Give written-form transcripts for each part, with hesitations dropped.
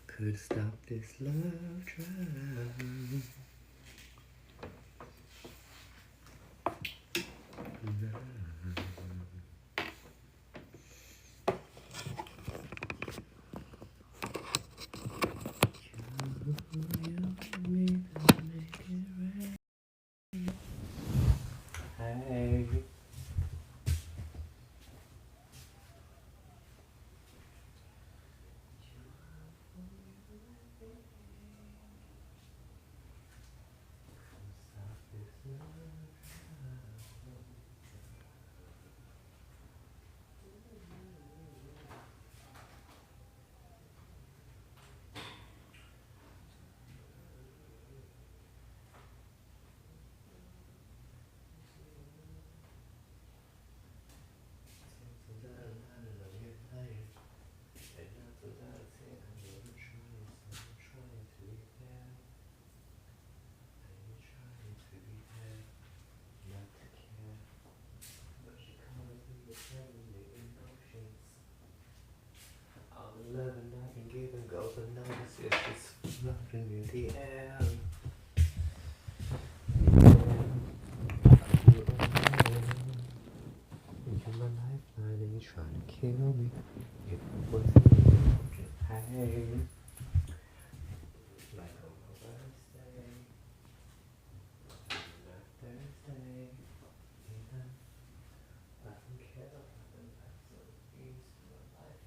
Could stop this love drive. Hey. Loving, I can give and go, but notice it's just floating in the air. You're my lifeline and you're trying to kill me. If it wasn't hey, like on my birthday, not Thursday, yeah. I don't care about the life so easy, my life.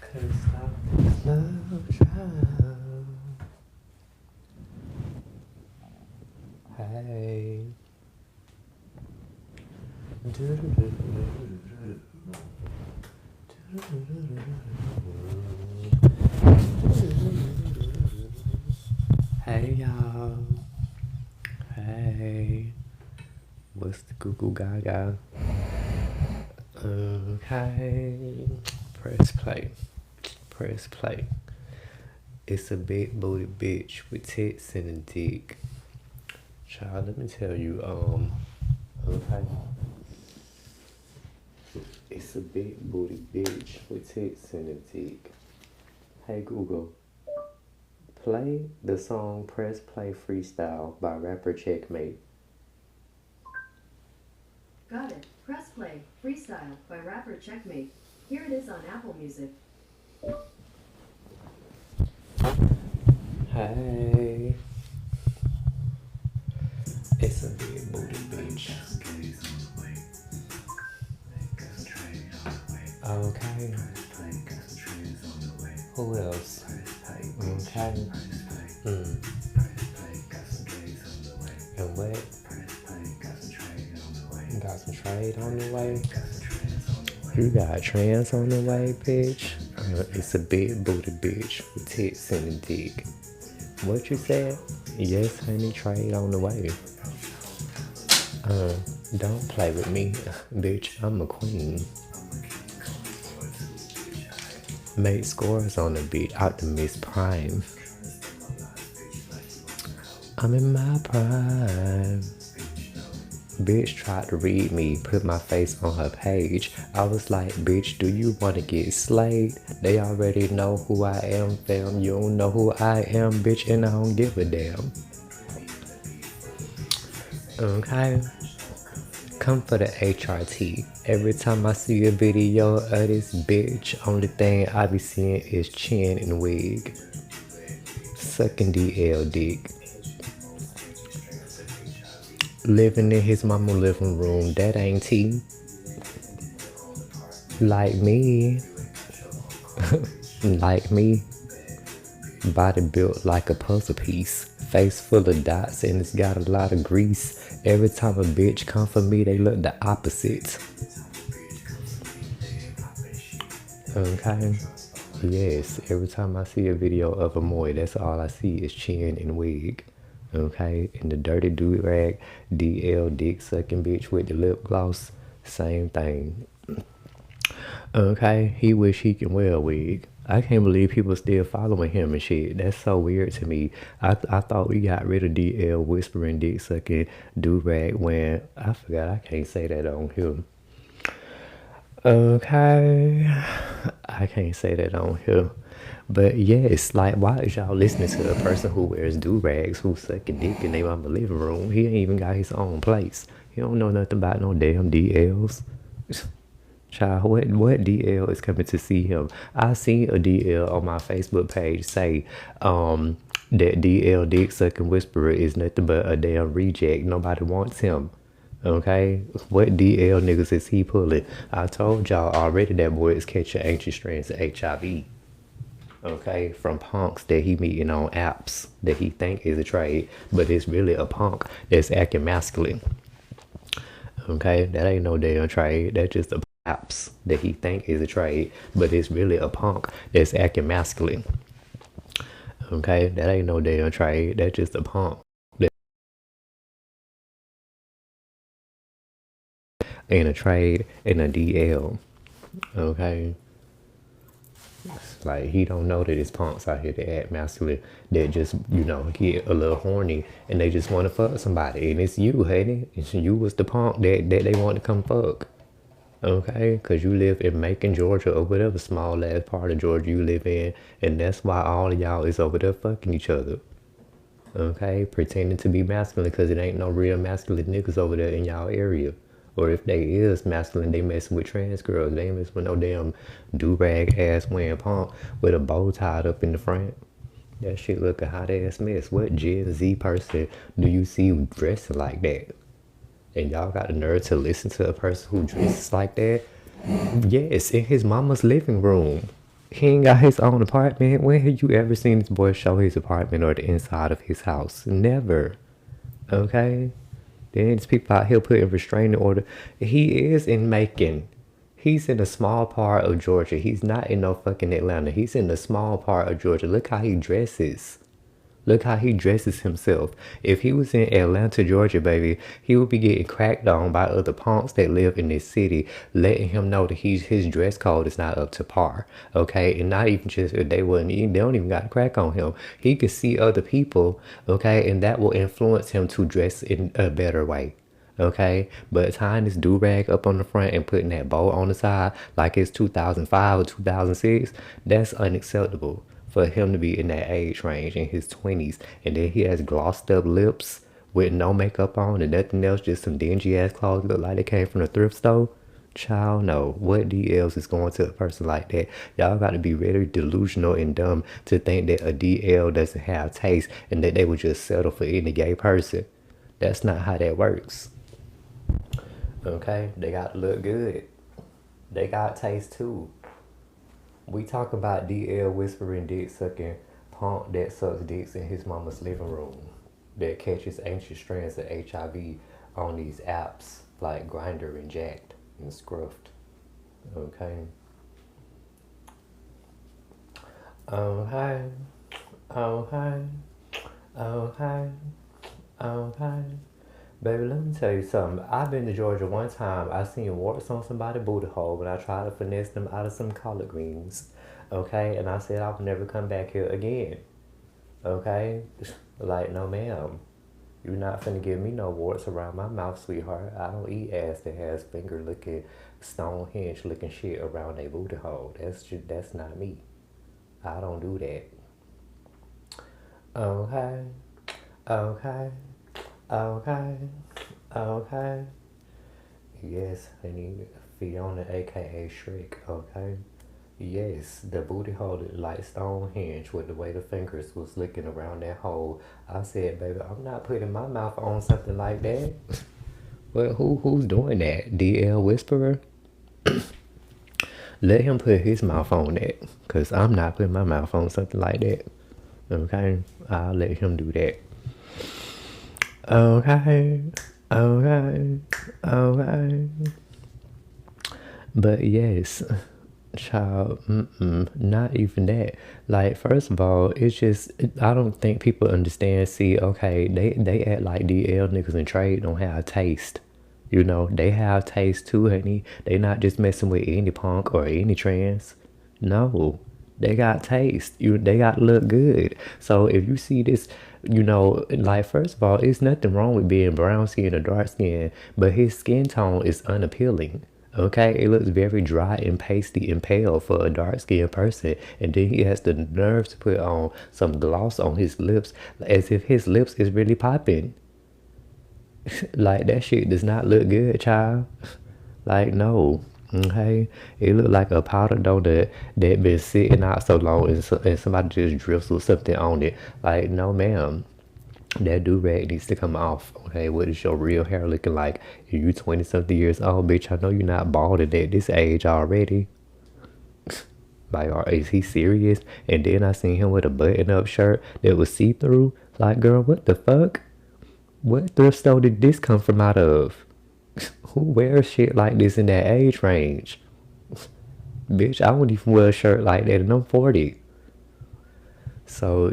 Couldn't stop this love child. Hey. Hey y'all. Hey. What's the goo goo gaga? Okay. Press play. Press play. It's a big booty bitch with tits and a dick. Child, let me tell you, okay. It's a big booty bitch with tits and a dick. Hey Google, play the song Press Play Freestyle by rapper Checkmate. Got it. Press Play Freestyle by rapper Checkmate. Here it is on Apple Music. Hey. It's a big booty bitch. Okay. Who else? Okay. And what? You got some trade on the way? You got trans on the way, bitch? It's a big booty bitch with tits and a dick. What you said? Yes, honey, trade on the way. Don't play with me, bitch, I'm a queen. Made scores on the beat, Optimus Prime. I'm in my prime. Bitch tried to read me, put my face on her page. I was like, bitch, do you wanna get slayed? They already know who I am, fam. You don't know who I am, bitch, and I don't give a damn. Okay. Come for the HRT. Every time I see a video of this bitch, only thing I be seeing is chin and wig. Sucking DL dick. Living in his mama living room, that ain't tea. Like me. Like me. Body built like a puzzle piece. Face full of dots and it's got a lot of grease. Every time a bitch come for me, they look the opposite. Okay? Yes, every time I see a video of a moy, that's all I see is chin and wig. Okay? And the dirty dude rag, DL dick sucking bitch with the lip gloss, same thing. Okay, he wish he can wear a wig. I can't believe people still following him and shit. That's so weird to me. I thought we got rid of DL whispering dick sucking do-rag when I forgot I can't say that on here. Okay, I can't say that on here. But yes, like why is y'all listening to a person who wears do-rags who's sucking dick in their mama living room? He ain't even got his own place. He don't know nothing about no damn DLs. Child, what DL is coming to see him? I seen a DL on my Facebook page say that DL dick sucking whisperer is nothing but a damn reject. Nobody wants him. Okay? What DL niggas is he pulling? I told y'all already that boy is catching ancient strands of HIV. Okay? From punks that he meeting on apps that he think is a trade, but it's really a punk that's acting masculine. Okay? That ain't no damn trade. That's just a apps that he think is a trade, but it's really a punk that's acting masculine. Okay, that ain't no damn trade. That's just a punk that in a trade in a DL. Okay, like he don't know that it's punks out here that act masculine that just get a little horny and they just want to fuck somebody, and it's you, honey. You was the punk that they want to come fuck. Okay, because you live in Macon, Georgia, or whatever small ass part of Georgia you live in, and that's why all of y'all is over there fucking each other. Okay, pretending to be masculine because it ain't no real masculine niggas over there in y'all area. Or if they is masculine, they messing with trans girls. They ain't messing with no damn do-rag ass wearing punk with a bow tied up in the front. That shit look a hot ass mess. What Gen Z person do you see dressing like that? And y'all got the nerve to listen to a person who dresses like that? Yes, in his mama's living room. He ain't got his own apartment. When have you ever seen this boy show his apartment or the inside of his house? Never. Okay? There's people out here putting restraining order. He is in Macon. He's in a small part of Georgia. He's not in no fucking Atlanta. He's in a small part of Georgia. Look how he dresses. Look how he dresses himself. If he was in Atlanta, Georgia, baby, he would be getting cracked on by other punks that live in this city, letting him know that his dress code is not up to par. Okay, and not even just they don't even got to crack on him. He could see other people, okay, and that will influence him to dress in a better way. Okay, but tying this do-rag up on the front and putting that bow on the side like it's 2005 or 2006, that's unacceptable for him to be in that age range in his 20s, and then he has glossed up lips with no makeup on and nothing else, just some dingy ass clothes look like they came from the thrift store. Child, no. What DLs is going to a person like that? Y'all got to be really delusional and dumb to think that a DL doesn't have taste and that they would just settle for any gay person. That's not how that works. Okay? They got to look good. They got taste too. We talk about DL whispering dick sucking punk that sucks dicks in his mama's living room that catches ancient strands of HIV on these apps like Grindr and Jacked and Scruffed. Okay. Okay. Okay. Okay. Okay. Baby, let me tell you something. I've been to Georgia one time. I seen warts on somebody's booty hole when I tried to finesse them out of some collard greens. Okay? And I said I would never come back here again. Okay? Like, no ma'am. You're not finna give me no warts around my mouth, sweetheart. I don't eat ass that has finger looking, Stonehenge looking shit around a booty hole. That's not me. I don't do that. Okay. Okay. Okay. Okay. Yes, honey, Fiona, aka Shrek, okay? Yes, the booty hole looked like Stonehenge with the way the fingers was licking around that hole. I said, baby, I'm not putting my mouth on something like that. Well, who's doing that? DL Whisperer? Let him put his mouth on that, cause I'm not putting my mouth on something like that. Okay, I'll let him do that. Okay, okay, okay. But yes, child, not even that. Like, first of all, it's just I don't think people understand. See, okay, they act like DL niggas in trade don't have taste. You know, they have taste too, honey. They not just messing with any punk or any trans. No, they got taste. They got to look good. So if you see this, like first of all, it's nothing wrong with being brown skin or dark skin, but his skin tone is unappealing. Okay, it looks very dry and pasty and pale for a dark skinned person, and then he has the nerve to put on some gloss on his lips, as if his lips is really popping. Like that shit does not look good, child. Like no. Okay, it looked like a powder dough that been sitting out so long, and somebody just drizzled something on it. Like no, ma'am, that do rag needs to come off. Okay, what is your real hair looking like? If you 20 something years old, bitch, I know you're not balding at this age already. Like, is he serious? And then I seen him with a button up shirt that was see through. Like, girl, what the fuck? What thrift store did this come from out of? Who wears shit like this in that age range? Bitch, I wouldn't even wear a shirt like that and I'm 40. So,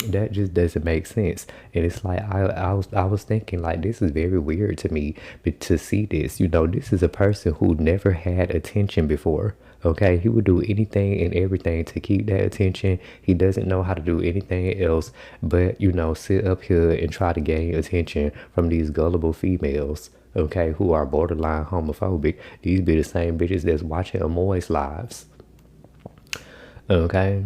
that just doesn't make sense. And it's like I was thinking like this is very weird to me, but to see this, this is a person who never had attention before. Okay, he would do anything and everything to keep that attention. He doesn't know how to do anything else but, sit up here and try to gain attention from these gullible females, okay, who are borderline homophobic. These be the same bitches that's watching Amoy's lives. Okay.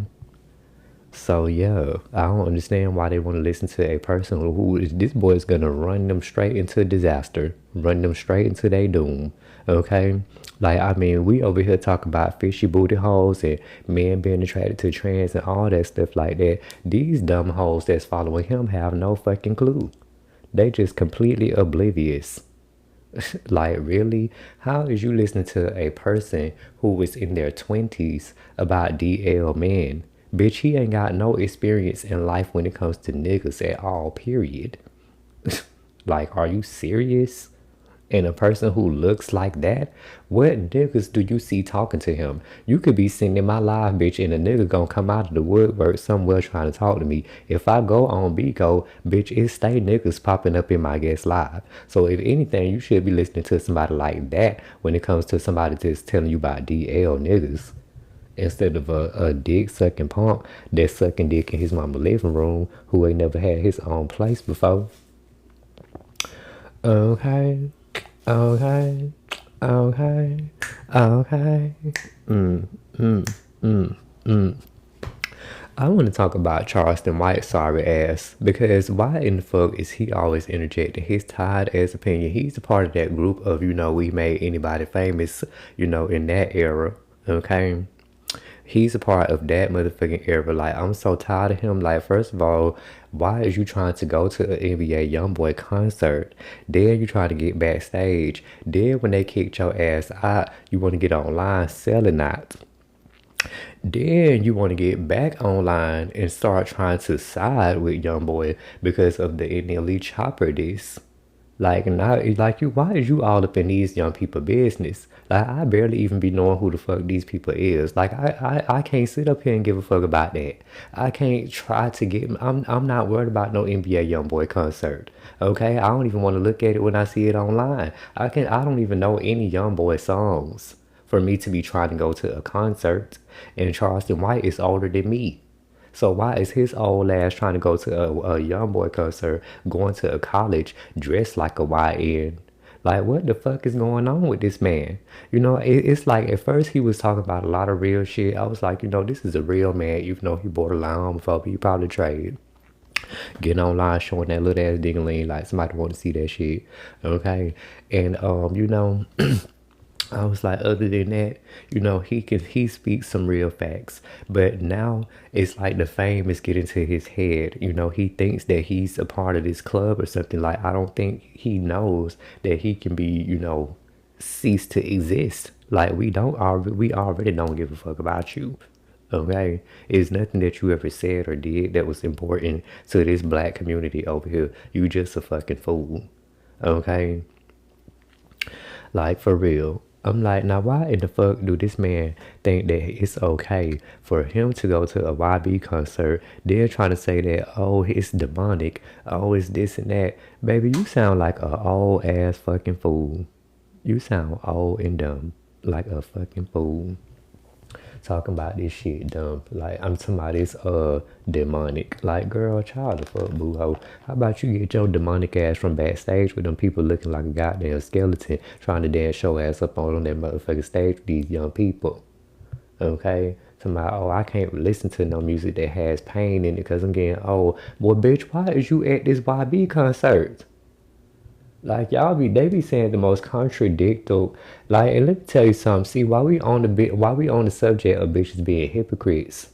So yeah, I don't understand why they want to listen to a person who is this boy is gonna run them straight into disaster, run them straight into their doom. Okay, like I mean, we over here talk about fishy booty holes and men being attracted to trans and all that stuff like that. These dumb hoes that's following him have no fucking clue. They just completely oblivious. Like really, how is you listening to a person who is in their 20s about DL men? Bitch, he ain't got no experience in life when it comes to niggas at all, period. Like, are you serious? And a person who looks like that, what niggas do you see talking to him? You could be sitting in my live, bitch, and a nigga gonna come out of the woodwork somewhere trying to talk to me. If I go on Bico, bitch, it stay niggas popping up in my guest live. So if anything, you should be listening to somebody like that when it comes to somebody that's telling you about DL niggas. Instead of a dick sucking punk that's sucking dick in his mama living room who ain't never had his own place before. Okay. Okay. Okay. Okay. I want to talk about Charleston White sorry ass because why in the fuck is he always interjecting his tired ass opinion? He's a part of that group of, we made anybody famous, in that era. Okay. He's a part of that motherfucking era. Like, I'm so tired of him. Like, first of all, why is you trying to go to an NBA YoungBoy concert? Then you try to get backstage. Then when they kicked your ass out, you want to get online selling out. Then you want to get back online and start trying to side with YoungBoy because of the NLE Chopper this. Like now, like you, why is you all up in these young people business? Like I barely even be knowing who the fuck these people is. Like I can't sit up here and give a fuck about that. I can't try to get. I'm not worried about no NBA YoungBoy concert. Okay, I don't even want to look at it when I see it online. I don't even know any YoungBoy songs for me to be trying to go to a concert. And Charleston White is older than me. So why is his old ass trying to go to a young boy concert, going to a college dressed like a YN? Like, what the fuck is going on with this man? It's like at first he was talking about a lot of real shit. I was like, this is a real man, even though he borderline homophobic, he probably trade. Getting online showing that little ass dingling like somebody want to see that shit. Okay. And I was like, other than that, he speaks some real facts. But now it's like the fame is getting to his head. He thinks that he's a part of this club or something. Like, I don't think he knows that he can be, cease to exist. Like, we already don't give a fuck about you. Okay, it's nothing that you ever said or did that was important to this black community over here. You just a fucking fool. Okay, like, for real. I'm like, now why in the fuck do this man think that it's okay for him to go to a YB concert? They're trying to say that, oh, it's demonic, oh, it's this and that. Baby, you sound like a old ass fucking fool. You sound old and dumb, like a fucking fool. Talking about this shit dumb. Like, I'm talking about this demonic. Like, girl, child the fuck, boo ho. How about you get your demonic ass from backstage with them people looking like a goddamn skeleton trying to dance show ass up on that motherfucking stage with these young people? Okay? Talking about, oh, I can't listen to no music that has pain in it because I'm getting old. Well, bitch, why is you at this YB concert? Like, they be saying the most contradictory. Like, and let me tell you something. See, while we on the subject of bitches being hypocrites,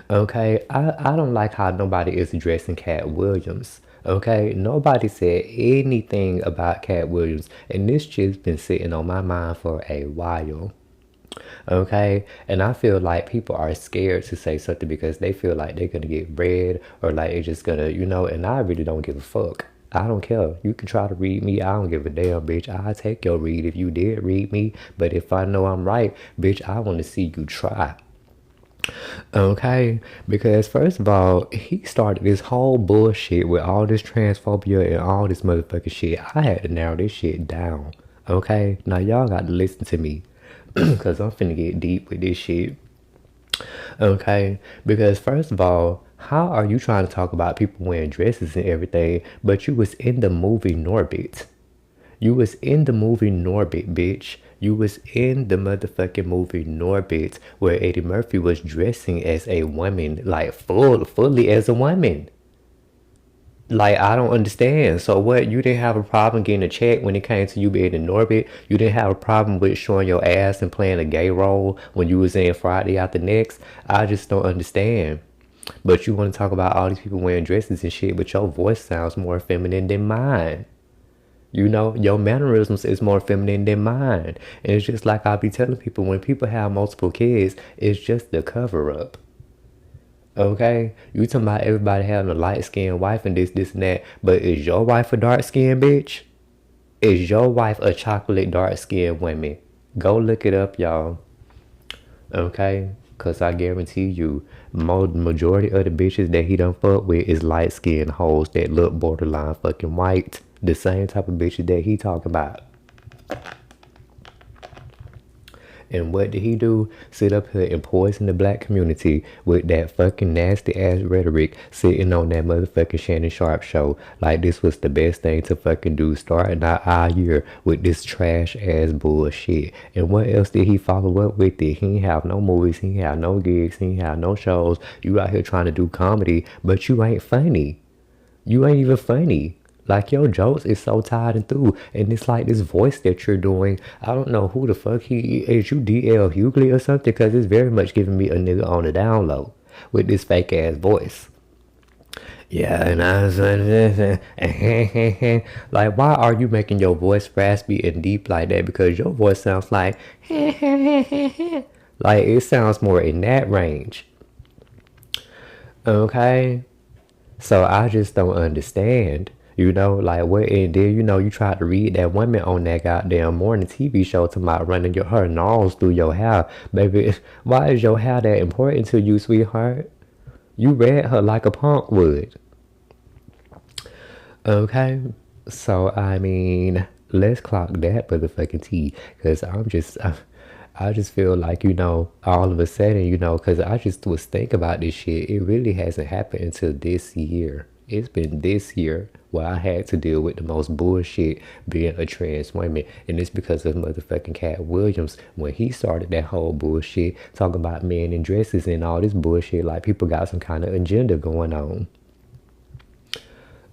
okay, I don't like how nobody is addressing Katt Williams. Okay, nobody said anything about Katt Williams, and this shit's been sitting on my mind for a while. Okay, and I feel like people are scared to say something because they feel like they're gonna get read or like it's just gonna, and I really don't give a fuck. I don't care. You can try to read me. I don't give a damn, bitch. I'll take your read if you did read me. But if I know I'm right, bitch, I want to see you try. Okay? Because first of all, he started this whole bullshit with all this transphobia and all this motherfucking shit. I had to narrow this shit down. Okay? Now y'all got to listen to me. Because I'm finna get deep with this shit. Okay? Because first of all, how are you trying to talk about people wearing dresses and everything, but you was in the movie Norbit? You was in the movie Norbit, bitch. You was in the motherfucking movie Norbit where Eddie Murphy was dressing as a woman, like fully as a woman. Like, I don't understand. So what, you didn't have a problem getting a check when it came to you being in Norbit? You didn't have a problem with showing your ass and playing a gay role when you was in Friday After Next? I just don't understand. But you want to talk about all these people wearing dresses and shit, but your voice sounds more feminine than mine. Your mannerisms is more feminine than mine. And it's just like I be telling people, when people have multiple kids, it's just the cover up. Okay? You talking about everybody having a light-skinned wife and this and that, but is your wife a dark-skinned bitch? Is your wife a chocolate dark-skinned woman? Go look it up, y'all. Okay? Because I guarantee you, majority of the bitches that he done fuck with is light-skinned hoes that look borderline fucking white. The same type of bitches that he talking about. And what did he do? Sit up here and poison the black community with that fucking nasty ass rhetoric, sitting on that motherfucking Shannon Sharp show like this was the best thing to fucking do, starting out our year with this trash ass bullshit. And what else did he follow up with it? He ain't have no movies, he ain't have no gigs, he ain't have no shows. You out here trying to do comedy, but you ain't funny. You ain't even funny. Like, your jokes is so tired and through. And it's like this voice that you're doing. I don't know who the fuck he is. You DL Hughley or something? Because it's very much giving me a nigga on the down low with this fake ass voice. Yeah, and I was like, why are you making your voice raspy and deep like that? Because your voice sounds like like, it sounds more in that range. Okay? So I just don't understand. Like, what, and then, you tried to read that woman on that goddamn morning TV show to my running her nose through your hair. Baby, why is your hair that important to you, sweetheart? You read her like a punk would. Okay? So, I mean, let's clock that motherfucking T. Because I just feel like, all of a sudden, because I just was thinking about this shit. It really hasn't happened until this year. It's been this year where I had to deal with the most bullshit being a trans woman. And it's because of motherfucking Katt Williams. When he started that whole bullshit, talking about men in dresses and all this bullshit, like people got some kind of agenda going on.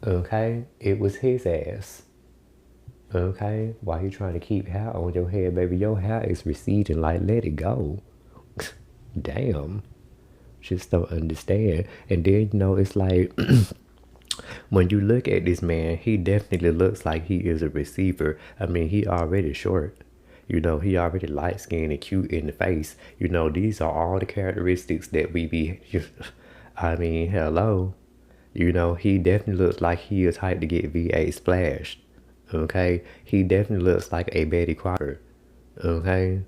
Okay? It was his ass. Okay? Why you trying to keep hair on your head, baby? Your hair is receding. Like, let it go. Damn. Just don't understand. And then, it's like, when you look at this man, he definitely looks like he is a receiver. I mean, he already short. He already light skinned and cute in the face. These are all the characteristics that we be. I mean, hello. He definitely looks like he is type to get V8 splashed. Okay? He definitely looks like a Betty Crocker. Okay?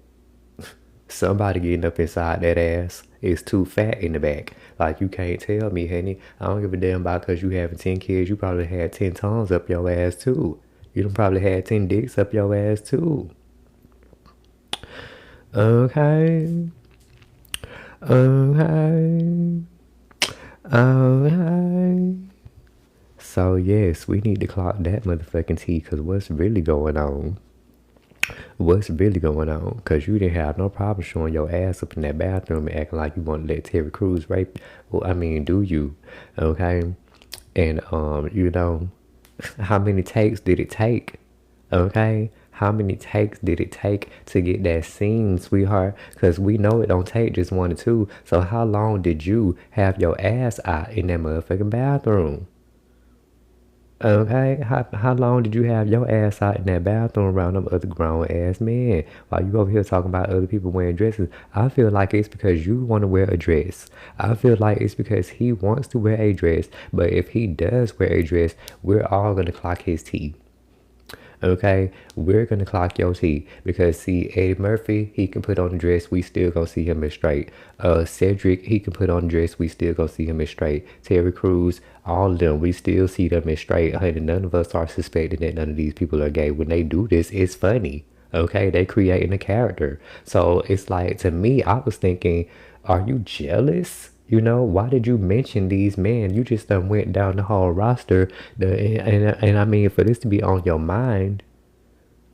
Somebody getting up inside that ass is too fat in the back. Like, you can't tell me, honey. I don't give a damn about because you having 10 kids. You probably had 10 tongues up your ass, too. You done probably had 10 dicks up your ass, too. Okay. Okay. Okay. So, yes, we need to clock that motherfucking tea because what's really going on? What's really going on? Because you didn't have no problem showing your ass up in that bathroom and acting like you want to let Terry Crews rape. Well, I mean, do you? Okay? And, how many takes did it take? Okay? How many takes did it take to get that scene, sweetheart? Because we know it don't take just 1 or 2. So how long did you have your ass out in that motherfucking bathroom? Okay, how long did you have your ass out in that bathroom around them other grown ass men while you over here talking about other people wearing dresses? I feel like it's because you want to wear a dress. I feel like it's because he wants to wear a dress. But if he does wear a dress, we're all gonna clock his tea. Okay, we're gonna clock your tea because see Eddie Murphy, he can put on a dress, we still gonna see him as straight. Cedric, he can put on a dress, we still gonna see him as straight. Terry Crews, all of them, we still see them as straight. Honey, none of us are suspecting that none of these people are gay. When they do this, it's funny. Okay, they creating a character. So it's like, to me, I was thinking, are you jealous? Why did you mention these men? You just done went down the whole roster. And I mean, for this to be on your mind,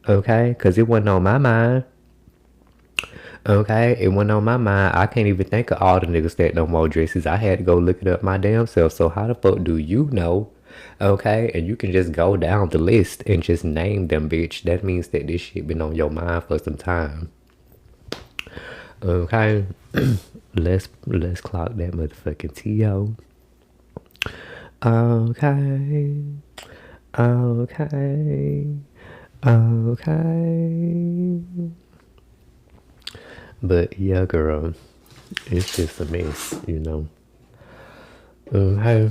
okay? Because it wasn't on my mind. Okay, it went on my mind. I can't even think of all the niggas that no more dresses. I had to go look it up my damn self. So how the fuck do you know? Okay, and you can just go down the list and just name them, bitch. That means that this shit been on your mind for some time. Okay, let's clock that motherfucking T.O. Okay, okay, okay. But yeah, girl, it's just a mess. Okay.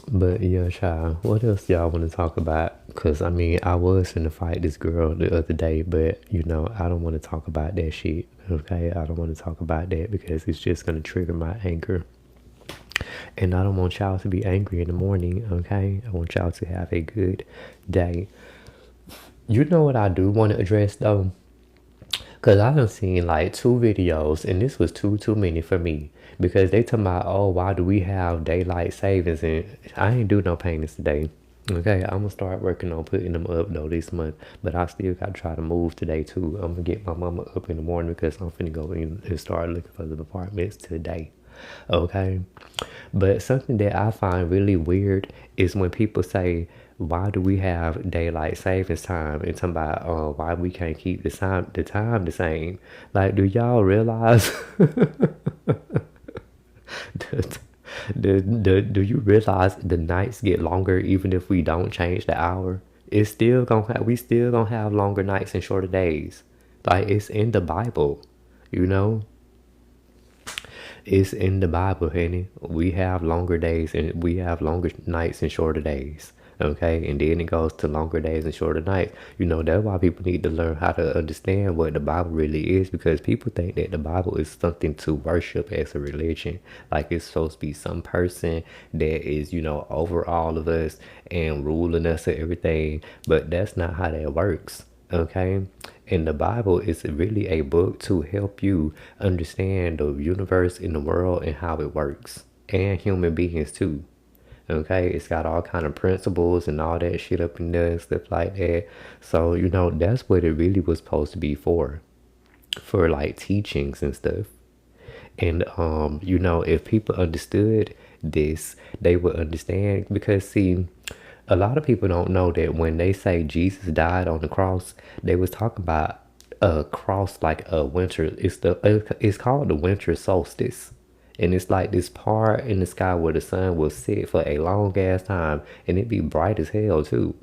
But yeah, child, what else y'all want to talk about? Because I mean, I was finna fight this girl the other day, but I don't want to talk about that shit. Okay, I don't want to talk about that because it's just gonna trigger my anger. And I don't want y'all to be angry in the morning. Okay, I want y'all to have a good day. You know what I do want to address though? Because I done seen like 2 videos, and this was too many for me. Because they talking about, oh, why do we have daylight savings? And I ain't do no paintings today. Okay, I'm going to start working on putting them up though this month. But I still got to try to move today too. I'm going to get my mama up in the morning because I'm finna go in and start looking for the apartments today. Okay, but something that I find really weird is when people say, why do we have daylight savings time, and talking about why we can't keep the time the same. Like, do y'all realize do you realize the nights get longer even if we don't change the hour? It's still gonna we still gonna have longer nights and shorter days. Like, it's in the Bible. It's in the Bible, honey. We have longer days and we have longer nights and shorter days. Okay, and then it goes to longer days and shorter nights. That's why people need to learn how to understand what the Bible really is, because people think that the Bible is something to worship as a religion. Like, it's supposed to be some person that is, over all of us and ruling us and everything. But that's not how that works. Okay, and the Bible is really a book to help you understand the universe and the world and how it works, and human beings too. Okay, it's got all kind of principles and all that shit up in there and stuff like that. So that's what it really was supposed to be for like teachings and stuff. And you know, if people understood this, they would understand because see, a lot of people don't know that when they say Jesus died on the cross, they was talking about a cross like a winter. It's called the winter solstice. And it's like this part in the sky where the sun will sit for a long ass time and it be bright as hell too.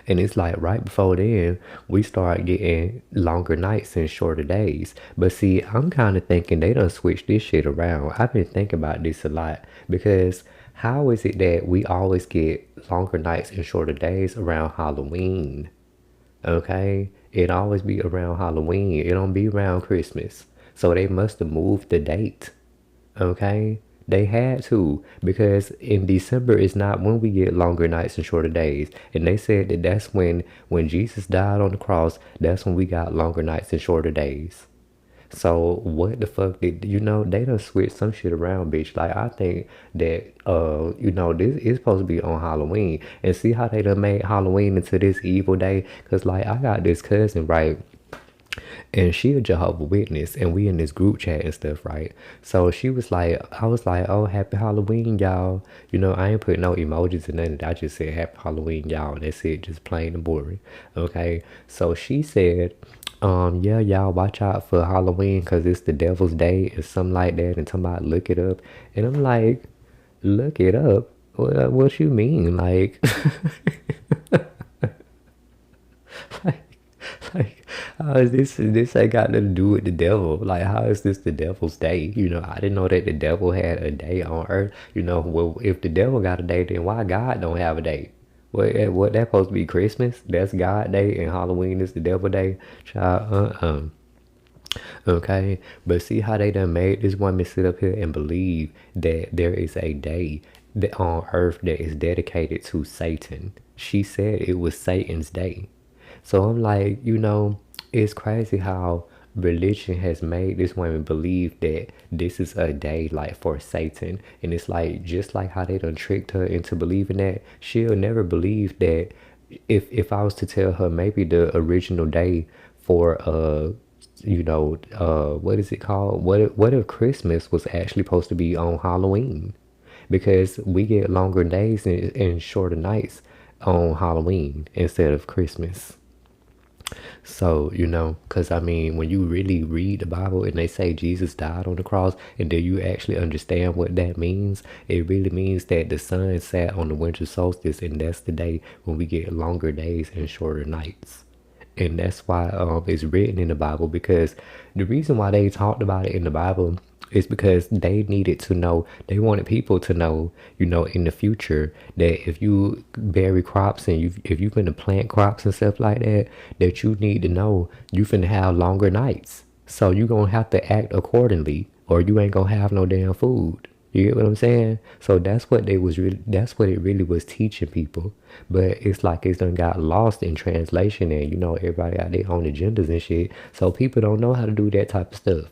And it's like right before then, we start getting longer nights and shorter days. But see, I'm kind of thinking they done switched this shit around. I've been thinking about this a lot because how is it that we always get longer nights and shorter days around Halloween? Okay? It always be around Halloween. It don't be around Christmas. So they must have moved the date. Okay? They had to because in December is not when we get longer nights and shorter days. And they said that that's when Jesus died on the cross, that's when we got longer nights and shorter days. So what the fuck did you know? They done switched some shit around, bitch. Like I think that you know, this is supposed to be on Halloween, and see how they done made Halloween into this evil day. Cause like I got this cousin, right? And she a Jehovah Witness, and we in this group chat and stuff, right? So she was like, I was like, oh, happy Halloween, y'all. You know, I ain't put no emojis in nothing. I just said happy Halloween, y'all. And that's it, just plain and boring. Okay. So she said, yeah, y'all watch out for Halloween because it's the devil's day or something like that. And talking about look it up. And I'm like, look it up? What you mean? Like, like, like, how is this ain't got nothing to do with the devil? Like, how is this the devil's day? You know, I didn't know that the devil had a day on earth. You know, well, if the devil got a day, then why God don't have a day? What that supposed to be Christmas? That's God day, and Halloween is the devil day. Child, okay, but see how they done made this woman sit up here and believe that there is a day that on earth that is dedicated to Satan. She said it was Satan's day. So I'm like, you know, it's crazy how religion has made this woman believe that this is a day like for Satan. And it's like just like how they done tricked her into believing that, she'll never believe that if I was to tell her maybe the original day for you know, what is it called? What if Christmas was actually supposed to be on Halloween? Because we get longer days and shorter nights on Halloween instead of Christmas. So, you know, because I mean, when you really read the Bible and they say Jesus died on the cross, and do you actually understand what that means? It really means that the sun sat on the winter solstice, and that's the day when we get longer days and shorter nights. And that's why it's written in the Bible, because the reason why they talked about it in the Bible is because they needed to know, they wanted people to know, you know, in the future that if you bury crops and if you finna plant crops and stuff like that, that you need to know you finna have longer nights. So you gonna have to act accordingly or you ain't gonna have no damn food. You get what I'm saying? So that's what that's what it really was teaching people. But it's like it's done got lost in translation, and you know, everybody got their own agendas and shit. So people don't know how to do that type of stuff.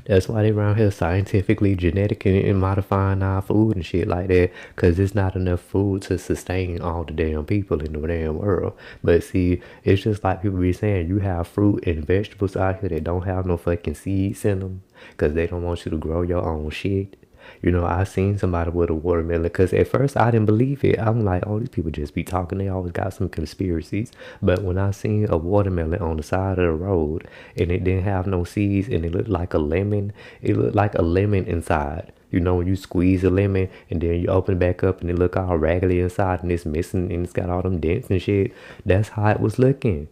That's why they around here scientifically genetic and modifying our food and shit like that. Cause there's not enough food to sustain all the damn people in the damn world. But see, it's just like people be saying, you have fruit and vegetables out here that don't have no fucking seeds in them. Cause they don't want you to grow your own shit. You know, I seen somebody with a watermelon, because at first I didn't believe it. I'm like, oh, these people just be talking. They always got some conspiracies. But when I seen a watermelon on the side of the road and it didn't have no seeds and it looked like a lemon, it looked like a lemon inside. You know, when you squeeze a lemon and then you open it back up and it look all raggedy inside and it's missing and it's got all them dents and shit. That's how it was looking.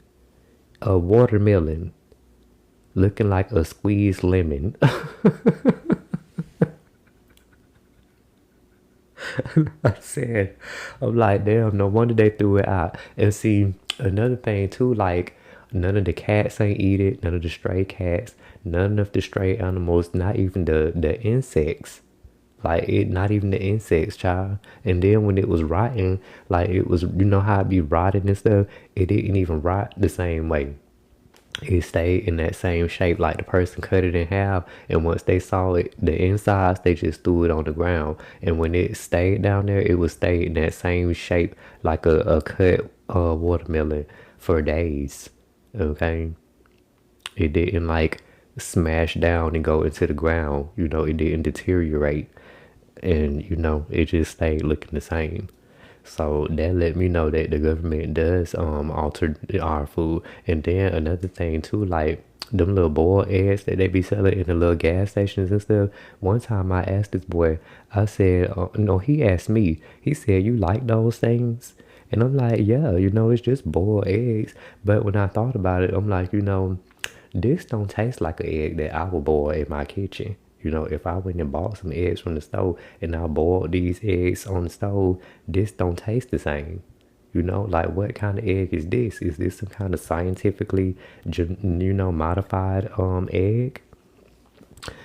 A watermelon looking like a squeezed lemon. I said, I'm like, damn, no wonder they threw it out. And see, another thing too, like, none of the cats ain't eat it, none of the stray cats, none of the stray animals, not even the insects. Like, it, not even the insects, child. And then when it was rotting, like, it was, you know how it be rotting and stuff? It didn't even rot the same way. It stayed in that same shape, like the person cut it in half, and once they saw it, the insides, they just threw it on the ground. And when it stayed down there, it would stay in that same shape, like a cut watermelon for days. Okay, it didn't like smash down and go into the ground. You know, it didn't deteriorate, and you know, it just stayed looking the same. So that let me know that the government does alter our food. And then another thing too, like them little boiled eggs that they be selling in the little gas stations and stuff. One time I asked this boy, I said, no, he asked me, he said, you like those things? And I'm like, yeah, you know, it's just boiled eggs. But when I thought about it, I'm like, you know, this don't taste like an egg that I would boil in my kitchen. You know, if I went and bought some eggs from the stove and I boiled these eggs on the stove, this don't taste the same. You know, like what kind of egg is this? Is this some kind of scientifically, you know, modified egg?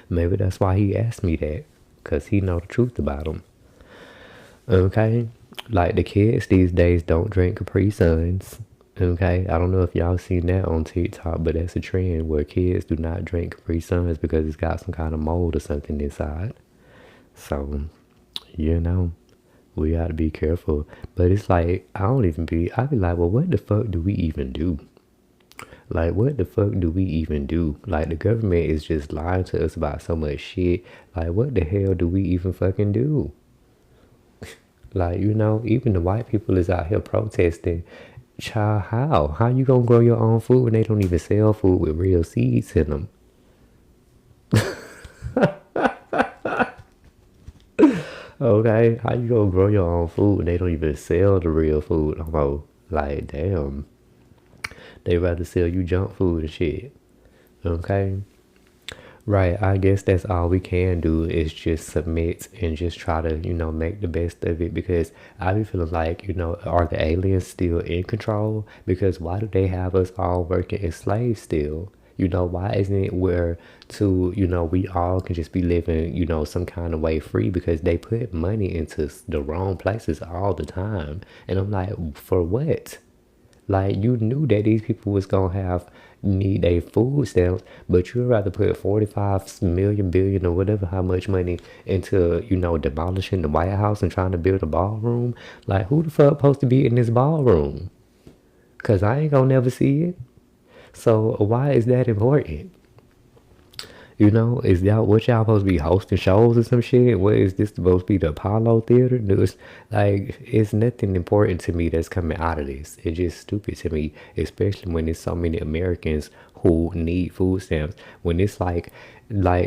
Maybe that's why he asked me that, cause he know the truth about them. Okay, like the kids these days don't drink Capri Suns. Okay, I don't know if y'all seen that on TikTok, but that's a trend where kids do not drink Capri Suns because it's got some kind of mold or something inside. So, you know, we gotta be careful. But it's like I be like, well, what the fuck do we even do? Like, what the fuck do we even do? Like, the government is just lying to us about so much shit. Like, what the hell do we even fucking do? Like, you know, even the white people is out here protesting. Child, how? How you gonna grow your own food when they don't even sell food with real seeds in them? Okay, how you gonna grow your own food when they don't even sell the real food? I'm like, damn, they rather sell you junk food and shit. Okay, right. I guess that's all we can do is just submit and just try to, you know, make the best of it because I be feeling like, you know, are the aliens still in control? Because why do they have us all working as slaves still? You know, why isn't it where you know, we all can just be living, you know, some kind of way free because they put money into the wrong places all the time. And I'm like, for what? Like you knew that these people was gonna need a food stamps, but you'd rather put 45 million billion or whatever how much money into, you know, demolishing the White House and trying to build a ballroom. Like who the fuck supposed to be in this ballroom? Cause I ain't gonna never see it. So why is that important? You know, is y'all what y'all supposed to be hosting shows or some shit? What is this supposed to be, the Apollo Theater? There's like it's nothing important to me that's coming out of this. It's just stupid to me, especially when there's so many Americans who need food stamps. When it's like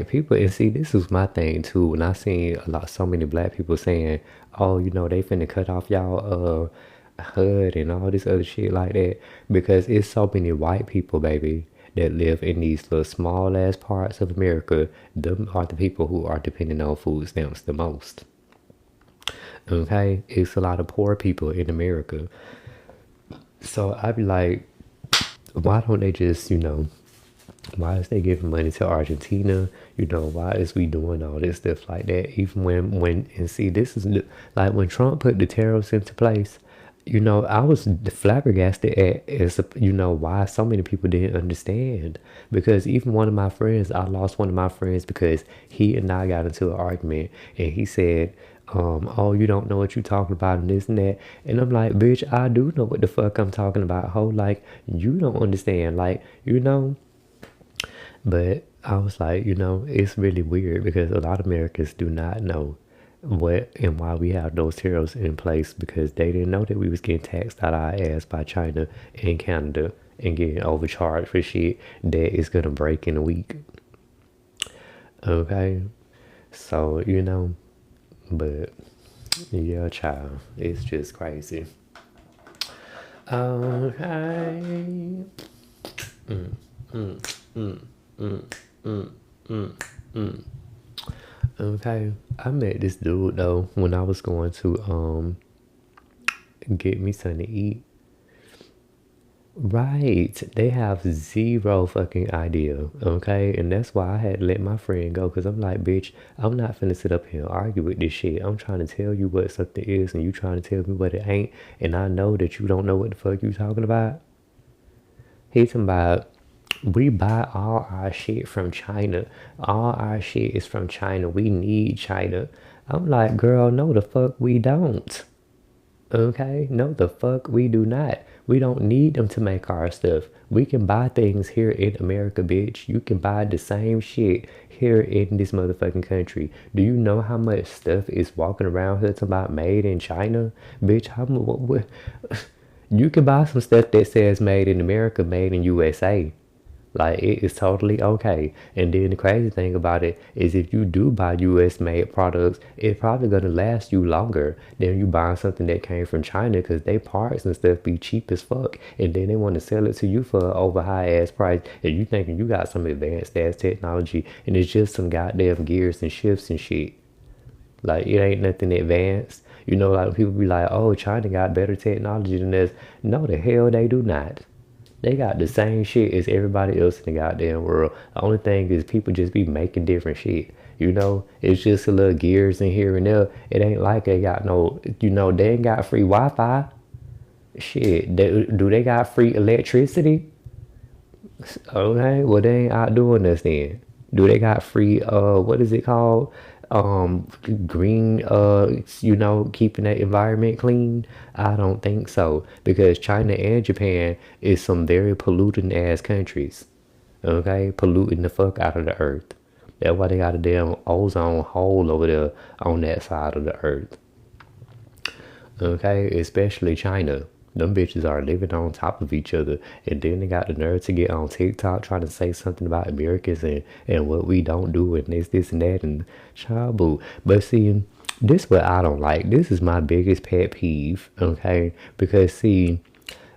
people and see this is my thing too. When I seen so many black people saying, oh, you know, they finna cut off y'all HUD and all this other shit like that because it's so many white people, baby, that live in these little small ass parts of America. Them are the people who are depending on food stamps the most. Okay, it's a lot of poor people in America. So I be like, why don't they just, you know, why is they giving money to Argentina? You know, why is we doing all this stuff like that? Even when and see, this is like when Trump put the tariffs into place. You know, I was flabbergasted at as you know why so many people didn't understand. Because even one of my friends, I lost one of my friends because he and I got into an argument, and he said, "Oh, you don't know what you talking about and this and that." And I'm like, "Bitch, I do know what the fuck I'm talking about. Ho, like you don't understand, like you know." But I was like, you know, it's really weird because a lot of Americans do not know what and why we have those tariffs in place because they didn't know that we was getting taxed out our ass by China and Canada and getting overcharged for shit that is gonna break in a week. Okay, so you know, but yeah, child, it's just crazy. Okay. Okay, I met this dude though when I was going to get me something to eat. Right, they have zero fucking idea, okay? And that's why I had to let my friend go because I'm like, bitch, I'm not finna sit up here and argue with this shit. I'm trying to tell you what something is and you trying to tell me what it ain't, and I know that you don't know what the fuck you talking about. He talking about we buy all our shit from China. All our shit is from China. We need China. I'm like, girl, no the fuck we don't. Okay? No the fuck we do not. We don't need them to make our stuff. We can buy things here in America, bitch. You can buy the same shit here in this motherfucking country. Do you know how much stuff is walking around here talking about made in China? Bitch, how much? What? You can buy some stuff that says made in America, made in USA. Like, it is totally okay. And then the crazy thing about it is if you do buy US made products, it's probably gonna last you longer than you buying something that came from China, because they parts and stuff be cheap as fuck. And then they want to sell it to you for an over high ass price. And you thinking you got some advanced ass technology, and it's just some goddamn gears and shifts and shit. Like, it ain't nothing advanced. You know, like people be like, oh, China got better technology than this. No, the hell they do not. They got the same shit as everybody else in the goddamn world. The only thing is people just be making different shit. You know, it's just a little gears in here and there. It ain't like they got no, you know, they ain't got free Wi-Fi. Shit, do they got free electricity? Okay, well they ain't out doing this then. Do they got free what is it called? Green you know, keeping that environment clean? I don't think so. Because China and Japan is some very polluting ass countries. Okay? Polluting the fuck out of the earth. That's why they got a damn ozone hole over there on that side of the earth. Okay, especially China. Them bitches are living on top of each other, and then they got the nerve to get on TikTok trying to say something about Americans and what we don't do and this and that and child boo. But see, this what I don't like. This is my biggest pet peeve, okay? Because see,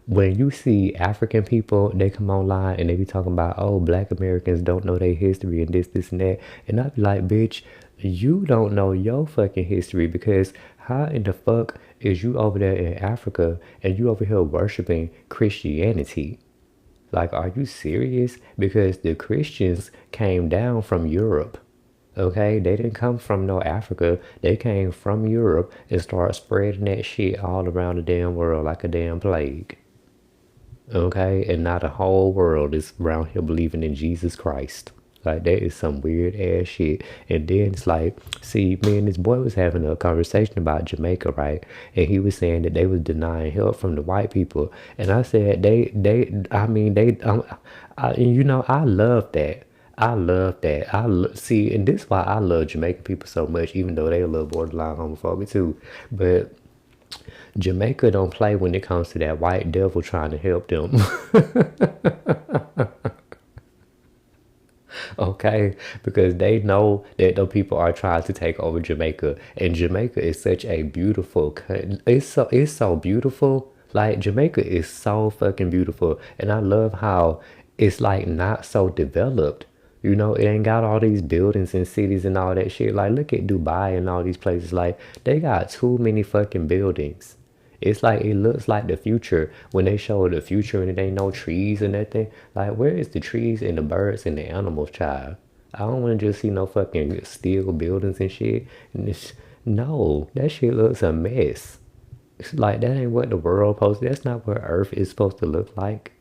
when you see African people, they come online and they be talking about, oh, black Americans don't know their history and this and that. And I be like, bitch, you don't know your fucking history, because how in the fuck is you over there in Africa and you over here worshiping Christianity? Like, are you serious? Because the Christians came down from Europe. Okay, they didn't come from no Africa. They came from Europe and started spreading that shit all around the damn world like a damn plague. Okay, and now the whole world is around here believing in Jesus Christ. Like, that is some weird ass shit. And then it's like, see, me and this boy was having a conversation about Jamaica, right? And he was saying that they was denying help from the white people. And I said, you know, I love that. I love that. See, and this is why I love Jamaican people so much, even though they a little borderline homophobic too. But Jamaica don't play when it comes to that white devil trying to help them. Okay, because they know that the people are trying to take over Jamaica, and Jamaica is such a beautiful it's so beautiful. Like, Jamaica is so fucking beautiful, and I love how it's like not so developed. You know, it ain't got all these buildings and cities and all that shit. Like, look at Dubai and all these places. Like, they got too many fucking buildings. It's like, it looks like the future when they show the future and it ain't no trees and nothing. Like, where is the trees and the birds and the animals, child? I don't want to just see no fucking steel buildings and shit. And no, that shit looks a mess. It's like, that ain't what the world supposed to, that's not what Earth is supposed to look like.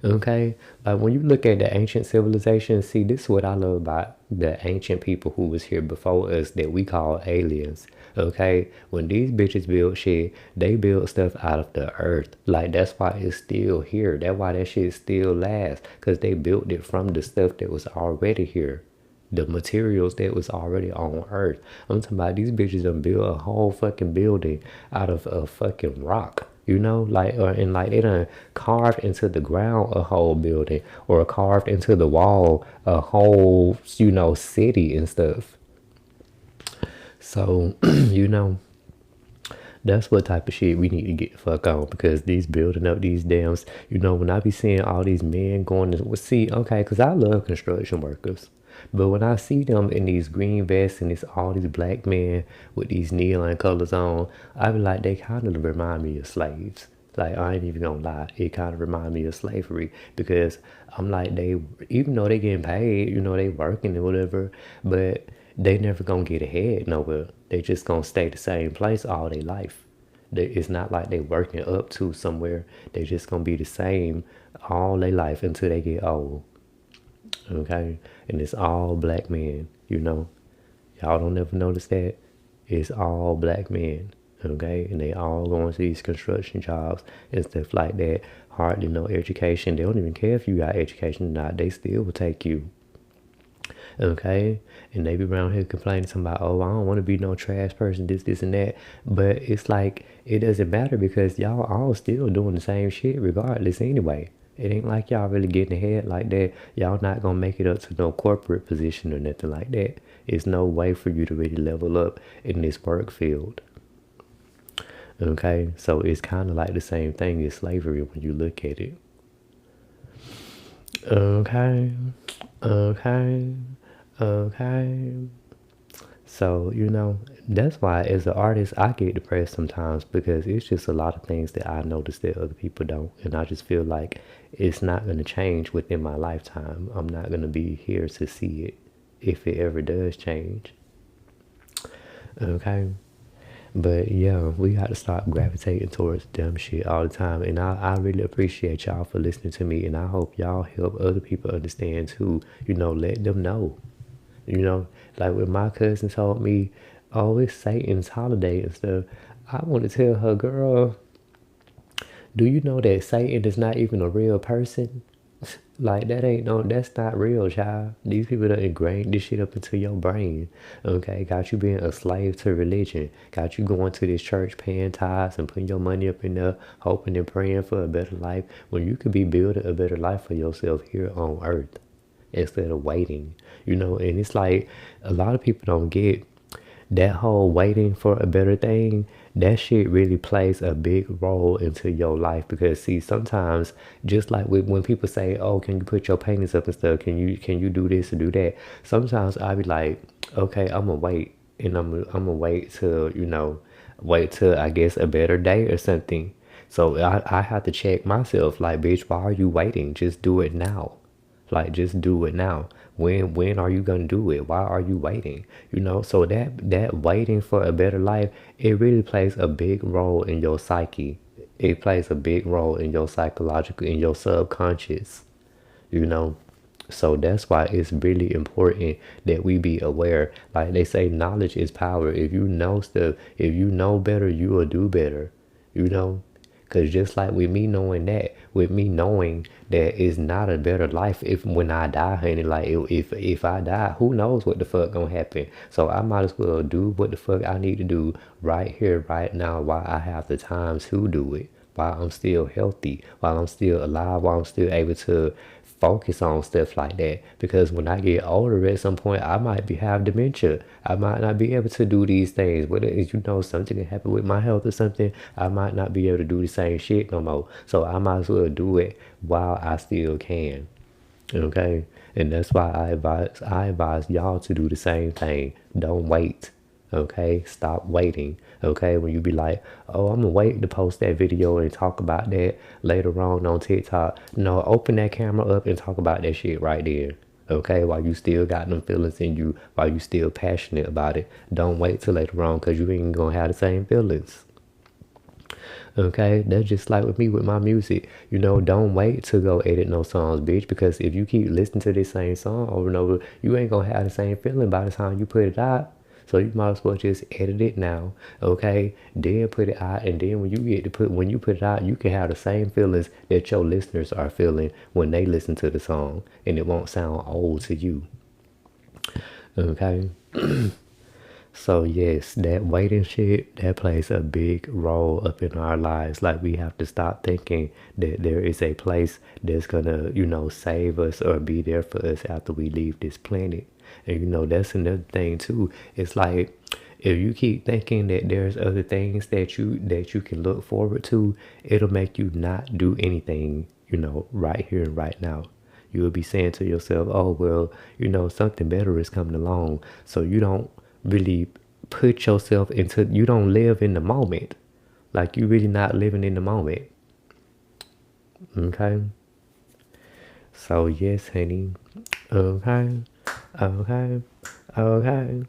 Okay, like when you look at the ancient civilization, see, this is what I love about the ancient people who was here before us that we call aliens. Okay, when these bitches build shit, they build stuff out of the earth. Like, that's why it's still here. That's why that shit still lasts, because they built it from the stuff that was already here, the materials that was already on earth. I'm talking about these bitches done built a whole fucking building out of a fucking rock. You know, like, and like they done carved into the ground a whole building, or carved into the wall a whole, you know, city and stuff. So, you know, that's what type of shit we need to get the fuck on, because these building up these dams, you know, when I be seeing all these men going to, well, see, okay, because I love construction workers. But when I see them in these green vests and it's all these black men with these neon colors on, I be like, they kind of remind me of slaves. Like, I ain't even gonna lie, it kind of remind me of slavery, because I'm like, they, even though they getting paid, you know, they working and whatever, but they never gonna get ahead nowhere. They just gonna stay the same place all their life. It's not like they working up to somewhere. They just gonna be the same all their life until they get old. Okay, and it's all black men, you know. Y'all don't ever notice that? It's all black men. Okay, and they all going to these construction jobs and stuff like that. Hardly no education. They don't even care if you got education or not. They still will take you. Okay, and they be around here complaining about, oh, I don't want to be no trash person, this, and that. But it's like it doesn't matter because y'all all still doing the same shit regardless anyway. It ain't like y'all really getting ahead like that. Y'all not gonna make it up to no corporate position or nothing like that. It's no way for you to really level up in this work field. Okay, so it's kind of like the same thing as slavery when you look at it. Okay, okay, okay. So, that's why as an artist, I get depressed sometimes because it's just a lot of things that I notice that other people don't. And I just feel like it's not going to change within my lifetime. I'm not going to be here to see it if it ever does change. Okay. But yeah, we got to stop gravitating towards dumb shit all the time. And I really appreciate y'all for listening to me. And I hope y'all help other people understand too. Let them know. Like when my cousin told me, oh, it's Satan's holiday and stuff. I want to tell her, girl, do you know that Satan is not even a real person? Like that's not real, child. These people done ingrained this shit up into your brain. Okay, got you being a slave to religion. Got you going to this church, paying tithes and putting your money up in there, hoping and praying for a better life when you could be building a better life for yourself here on earth instead of waiting. And it's like a lot of people don't get that whole waiting for a better thing. That shit really plays a big role into your life because see, sometimes just like when people say, oh, can you put your paintings up and stuff, can you do this or do that, sometimes I be like, okay, I'm gonna wait, and I'm gonna wait till wait till I guess a better day or something. So I have to check myself like, bitch, why are you waiting? Just do it now. Like, just do it now. When are you gonna do it? Why are you waiting? So that waiting for a better life, it really plays a big role in your psyche. It plays a big role in your psychological, in your subconscious. So that's why it's really important that we be aware. Like they say, knowledge is power. If you know stuff, if you know better, you will do better. Because just like with me knowing that, with me knowing that it's not a better life if when I die, honey, like if I die, who knows what the fuck gonna happen. So I might as well do what the fuck I need to do right here, right now, while I have the time to do it, while I'm still healthy, while I'm still alive, while I'm still able to focus on stuff like that. Because when I get older at some point, I might have dementia. I might not be able to do these things. Whether it's, something can happen with my health or something, I might not be able to do the same shit no more. So I might as well do it while I still can. Okay? And that's why I advise y'all to do the same thing. Don't wait. Okay, stop waiting. Okay, when you be like, oh, I'm gonna wait to post that video and talk about that later on TikTok. No, open that camera up and talk about that shit right there. Okay, while you still got them feelings in you, while you still passionate about it. Don't wait till later on because you ain't gonna have the same feelings. Okay, that's just like with me with my music. Don't wait to go edit no songs, bitch, because if you keep listening to this same song over and over, you ain't gonna have the same feeling by the time you put it out. So you might as well just edit it now, okay? Then put it out, and then when you put it out, you can have the same feelings that your listeners are feeling when they listen to the song, and it won't sound old to you. Okay? So yes, that waiting shit, that plays a big role up in our lives. Like we have to stop thinking that there is a place that's gonna, save us or be there for us after we leave this planet. And that's another thing too. It's like if you keep thinking that there's other things that you can look forward to, it'll make you not do anything, right here and right now. You will be saying to yourself, oh well, something better is coming along. So you don't really put yourself into, you don't live in the moment. Like you really not living in the moment. Okay? So yes, honey. Okay. Okay. Okay.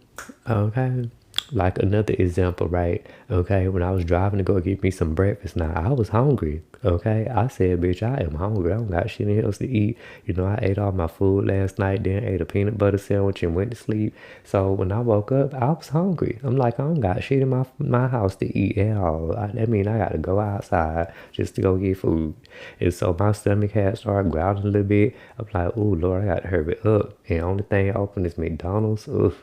Okay. Like another example, right? Okay, when I was driving to go get me some breakfast, now I was hungry. Okay, I said, bitch, I am hungry. I don't got shit else to eat. You know, I ate all my food last night, then ate a peanut butter sandwich and went to sleep. So when I woke up, I was hungry. I'm like, I don't got shit in my house to eat at all. I mean, I got to go outside just to go get food. And so my stomach had started growling a little bit. I'm like, oh Lord, I got to hurry up. And only thing open is McDonald's. Ugh.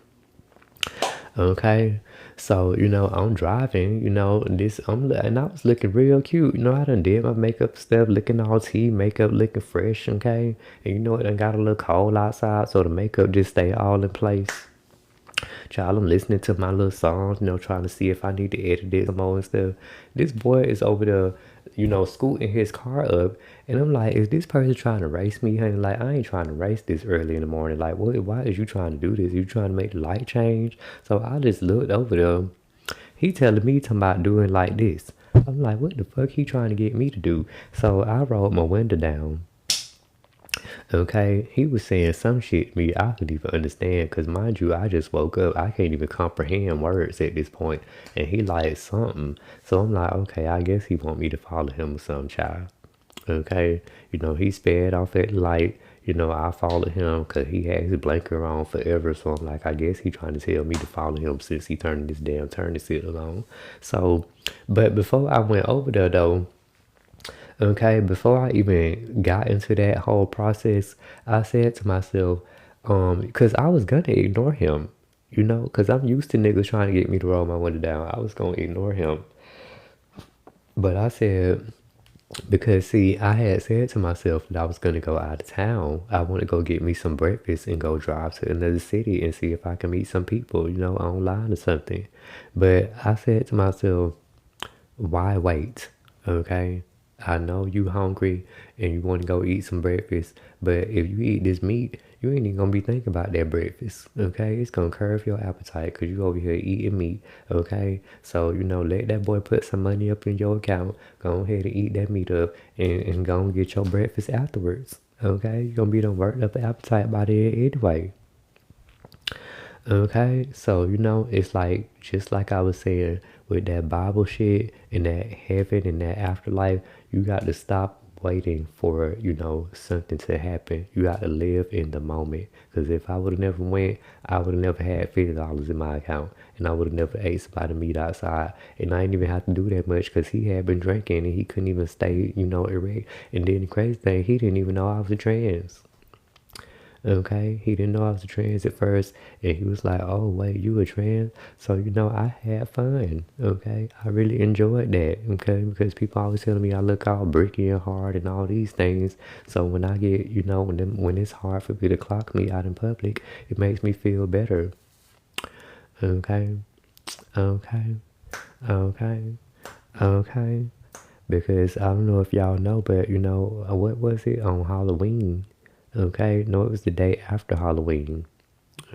Okay, so I'm driving. And I was looking real cute. I done did my makeup stuff, looking all tea, makeup looking fresh. Okay, and it done got a little cold outside, so the makeup just stay all in place. Child, I'm listening to my little songs, trying to see if I need to edit it some more and stuff. This boy is over there, scooting his car up, and I'm like, is this person trying to race me? Honey, like, I ain't trying to race this early in the morning. Like, what? Why is you trying to do this? You trying to make the light change? So I just looked over there. He telling me talking about doing like this. I'm like, what the fuck he trying to get me to do? So I rolled my window down. Okay, he was saying some shit to me I couldn't even understand because, mind you, I just woke up. I can't even comprehend words at this point. And he like something. So I'm like, okay, I guess he want me to follow him or some child. Okay, he sped off at the light. I followed him because he had his blinker on forever. So I'm like, I guess he trying to tell me to follow him since he turned this damn turn signal on. So, but before I went over there though, okay, before I even got into that whole process, I said to myself, because I was gonna ignore him, because I'm used to niggas trying to get me to roll my window down. I was gonna ignore him. But I said, because see, I had said to myself that I was gonna go out of town. I want to go get me some breakfast and go drive to another city and see if I can meet some people, online or something. But I said to myself, why wait? Okay. I know you hungry and you want to go eat some breakfast, but if you eat this meat, you ain't even gonna be thinking about that breakfast. Okay, it's gonna curb your appetite because you over here eating meat. Okay, so let that boy put some money up in your account. Go ahead and eat that meat up and go and get your breakfast afterwards. Okay, you're gonna be done worked up appetite by that anyway. Okay, so it's like just like I was saying with that Bible shit and that heaven and that afterlife, you got to stop waiting for something to happen. You got to live in the moment. Because if I would have never went, I would have never had $50 in my account, and I would have never ate somebody meat outside, and I didn't even have to do that much because he had been drinking and he couldn't even stay erect. And then the crazy thing, he didn't even know I was a trans. Okay, he didn't know I was a trans at first, and he was like, "Oh wait, you a trans?" So I had fun. Okay, I really enjoyed that. Okay, because people always telling me I look all bricky and hard and all these things. So when I get, when it's hard for me to clock me out in public, it makes me feel better. Okay, okay, okay, okay. Because I don't know if y'all know, but what was it on Halloween? Okay, no, it was the day after Halloween.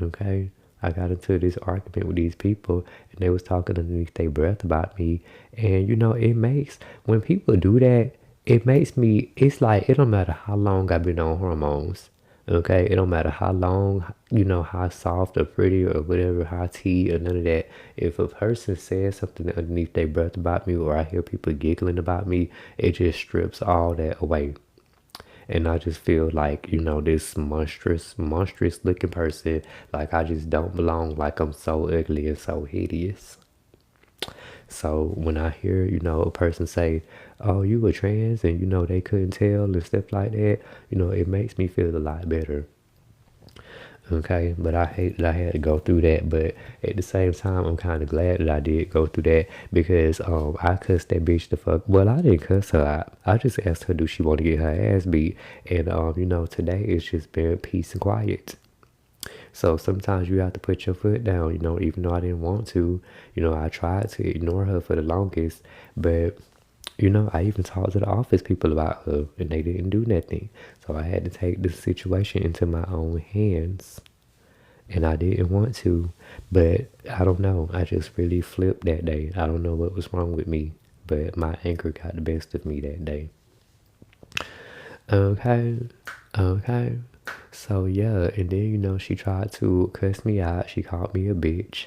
Okay, I got into this argument with these people, and they was talking underneath their breath about me. And it makes when people do that, it makes me. It's like it don't matter how long I've been on hormones. Okay, it don't matter how long, how soft or pretty or whatever, how tea or none of that. If a person says something underneath their breath about me, or I hear people giggling about me, it just strips all that away. And I just feel like, this monstrous looking person, like I just don't belong, like I'm so ugly and so hideous. So when I hear, a person say, "Oh, you were trans," and they couldn't tell and stuff like that, it makes me feel a lot better. Okay, but I hate that I had to go through that. But at the same time, I'm kind of glad that I did go through that because I cussed that bitch the fuck. Well, I didn't cuss her out. I just asked her, do she want to get her ass beat? And today it's just been peace and quiet. So sometimes you have to put your foot down. Even though I didn't want to. I tried to ignore her for the longest, but I even talked to the office people about her and they didn't do nothing. So I had to take the situation into my own hands. And I didn't want to, but I don't know. I just really flipped that day. I don't know what was wrong with me, but my anger got the best of me that day. Okay, okay. So yeah, and then she tried to cuss me out. She called me a bitch.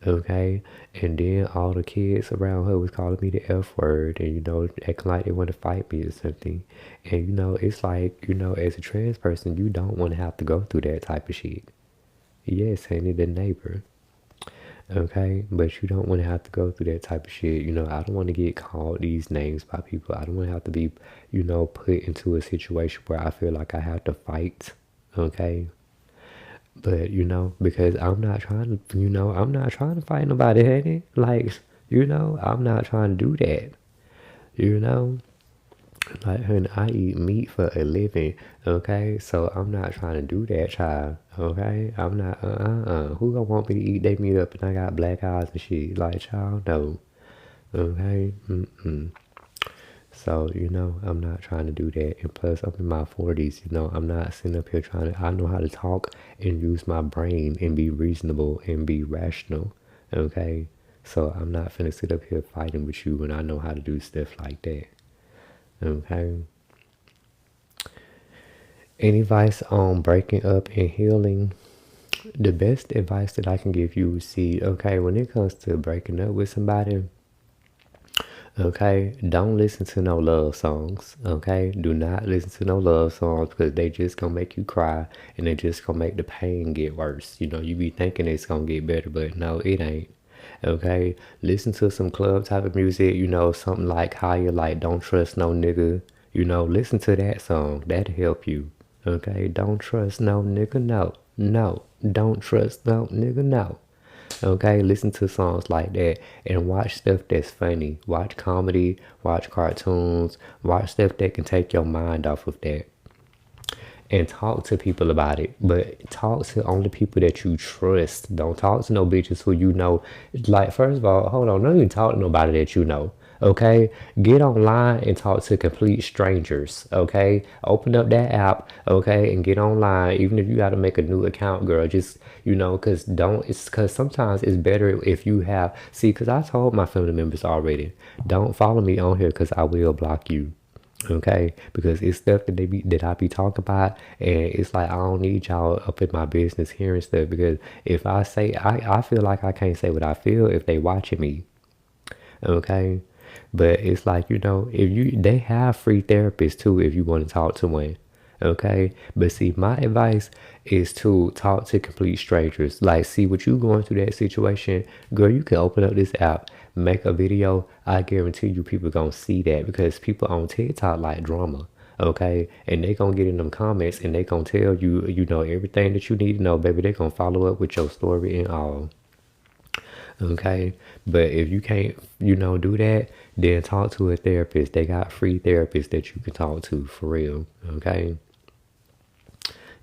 Okay, and then all the kids around her was calling me the F word, and acting like they want to fight me or something. And it's like, as a trans person, you don't want to have to go through that type of shit. Yes, ain't it the neighbor? Okay, but you don't want to have to go through that type of shit. I don't want to get called these names by people. I don't want to have to be, put into a situation where I feel like I have to fight. Okay, but because I'm not trying to, I'm not trying to fight nobody, honey. Like, I'm not trying to do that. You know, like, honey, I eat meat for a living. Okay, so I'm not trying to do that, child. Okay, I'm not. Who gonna want me to eat they meat up and I got black eyes and shit? Like, child, no. Okay, So, I'm not trying to do that. And plus, I'm in my 40s, I'm not sitting up here trying to, I know how to talk and use my brain and be reasonable and be rational. Okay? So, I'm not finna sit up here fighting with you when I know how to do stuff like that. Okay? Any advice on breaking up and healing? The best advice that I can give you is, see, okay, when it comes to breaking up with somebody, okay, don't listen to no love songs. Okay, do not listen to no love songs because they just gonna make you cry and they just gonna make the pain get worse. You be thinking it's gonna get better, but no, it ain't. Okay, listen to some club type of music. Something like higher, like "Don't Trust No Nigga." Listen to that song. That'll help you. Okay, don't trust no nigga. No, no, don't trust no nigga. No. Okay, listen to songs like that and watch stuff that's funny. Watch comedy, watch cartoons, watch stuff that can take your mind off of that. And talk to people about it. But talk to only people that you trust. Don't talk to no bitches who like, first of all, hold on, don't even talk to nobody that you know. Okay, get online and talk to complete strangers. Okay, open up that app. Okay, and get online. Even if you got to make a new account, girl, just because sometimes it's better if you have. See, because I told my family members already, don't follow me on here because I will block you. Okay, because it's stuff that I be talking about, and it's like I don't need y'all up in my business hearing stuff. Because if I say I feel like I can't say what I feel if they watching me. Okay, but it's like, if they have free therapists too if you want to talk to one. Okay, but see, my advice is to talk to complete strangers. Like, see what you going through that situation, girl, you can open up this app, make a video. I guarantee you people gonna see that because people on TikTok like drama. Okay, and they gonna get in them comments and they gonna tell you, everything that you need to know, baby. They gonna follow up with your story and all. Okay, but if you can't, do that, then talk to a therapist. They got free therapists that you can talk to for real. Okay.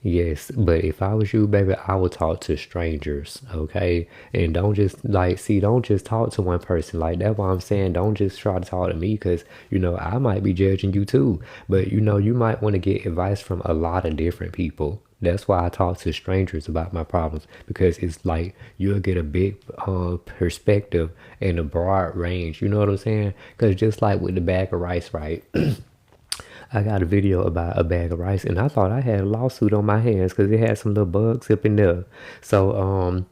Yes, but if I was you, baby, I would talk to strangers, okay? And don't just don't just talk to one person. Like, that's why I'm saying don't just try to talk to me because, I might be judging you too. But, you might want to get advice from a lot of different people. That's why I talk to strangers about my problems because it's like you'll get a big perspective and a broad range. You know what I'm saying? Because just like with the bag of rice, right? I got a video about a bag of rice, and I thought I had a lawsuit on my hands because it had some little bugs up in there. So,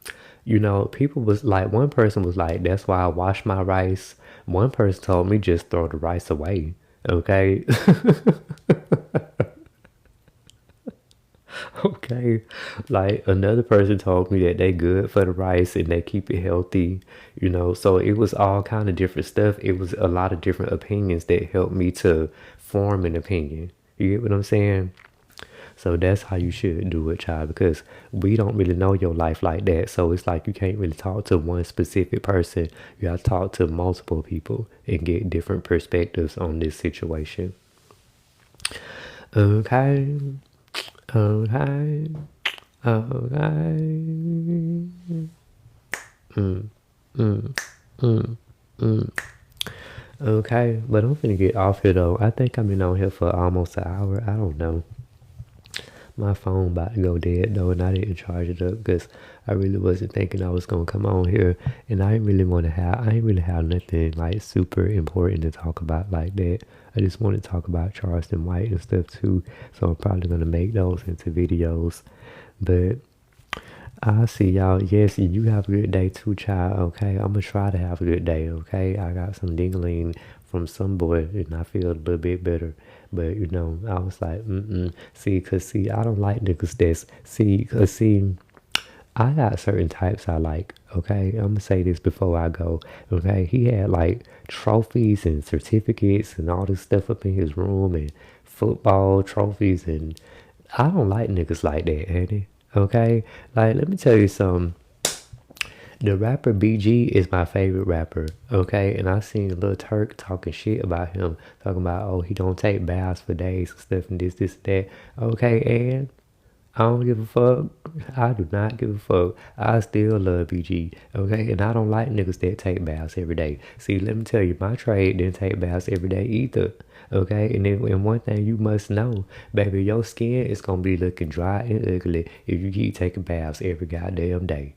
people was like, one person was like, that's why I wash my rice. One person told me just throw the rice away. Okay. Okay. Like, another person told me that they good for the rice and they keep it healthy, So it was all kind of different stuff. It was a lot of different opinions that helped me to form an opinion. You get what I'm saying? So that's how you should do it, child, because we don't really know your life like that. So it's like you can't really talk to one specific person. You have to talk to multiple people and get different perspectives on this situation. Okay. Okay. Okay. Okay, but I'm finna get off here though. I think I've been on here for almost an hour. I don't know. My phone about to go dead though, and I didn't charge it up because I really wasn't thinking I was gonna come on here, and I didn't really have nothing like super important to talk about like that. I just want to talk about Charleston White and stuff too, so I'm probably gonna make those into videos. But I see y'all. Yes, you have a good day too, child. Okay, I'm gonna try to have a good day. Okay, I got some dingling from some boy, and I feel a little bit better. But I was like, See, cause see, I don't like niggas that's see, cause see. I got certain types I like, okay? I'm gonna say this before I go, okay? He had like trophies and certificates and all this stuff up in his room and football trophies, and I don't like niggas like that, Annie, okay? Like, let me tell you something. The rapper BG is my favorite rapper, okay? And I seen Lil Turk talking shit about him, talking about, oh, he don't take baths for days and stuff and this, that. Okay, and I don't give a fuck. I do not give a fuck. I still love BG, okay? And I don't like niggas that take baths every day. See, let me tell you, my trade didn't take baths every day either, okay? And one thing you must know, baby, your skin is gonna be looking dry and ugly if you keep taking baths every goddamn day.